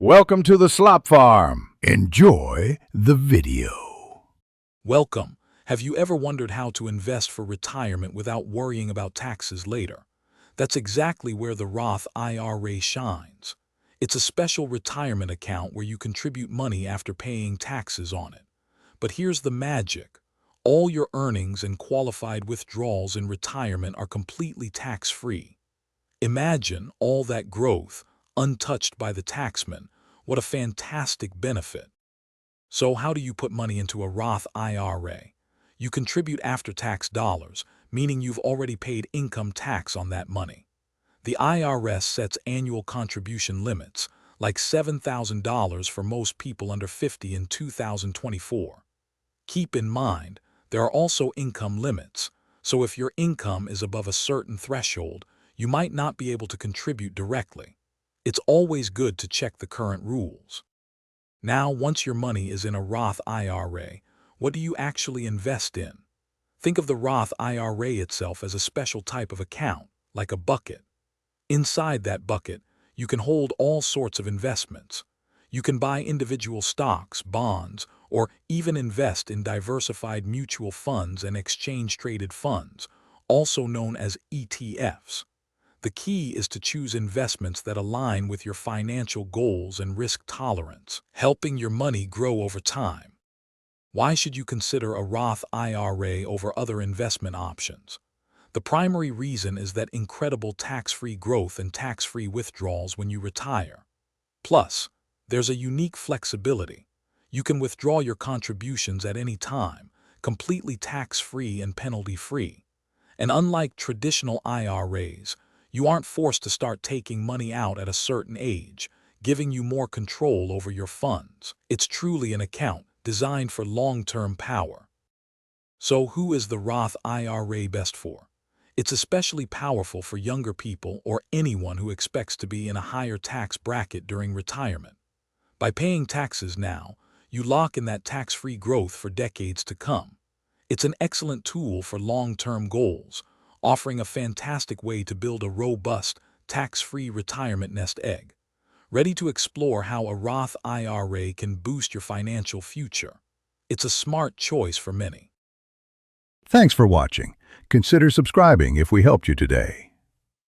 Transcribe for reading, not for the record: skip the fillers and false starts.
Welcome to the Slop Farm. Enjoy the video. Welcome. Have you ever wondered how to invest for retirement without worrying about taxes later? That's exactly where the Roth IRA shines. It's a special retirement account where you contribute money after paying taxes on it. But here's the magic. All your earnings and qualified withdrawals in retirement are completely tax-free. Imagine all that growth, untouched by the taxman. What a fantastic benefit. So how do you put money into a Roth IRA? You contribute after-tax dollars, meaning you've already paid income tax on that money. The IRS sets annual contribution limits, like $7,000 for most people under 50 in 2024. Keep in mind, there are also income limits, so if your income is above a certain threshold, you might not be able to contribute directly. It's always good to check the current rules. Now, once your money is in a Roth IRA, what do you actually invest in? Think of the Roth IRA itself as a special type of account, like a bucket. Inside that bucket, you can hold all sorts of investments. You can buy individual stocks, bonds, or even invest in diversified mutual funds and exchange-traded funds, also known as ETFs. The key is to choose investments that align with your financial goals and risk tolerance, helping your money grow over time. Why should you consider a Roth IRA over other investment options? The primary reason is that incredible tax-free growth and tax-free withdrawals when you retire. Plus, there's a unique flexibility. You can withdraw your contributions at any time, completely tax-free and penalty-free. And unlike traditional IRAs, you aren't forced to start taking money out at a certain age, giving you more control over your funds. It's truly an account designed for long-term power. So who is the Roth IRA best for? It's especially powerful for younger people or anyone who expects to be in a higher tax bracket during retirement. By paying taxes now, you lock in that tax-free growth for decades to come. It's an excellent tool for long-term goals, offering a fantastic way to build a robust, tax-free retirement nest egg. Ready to explore how a Roth IRA can boost your financial future? It's a smart choice for many. Thanks for watching. Consider subscribing if we helped you today.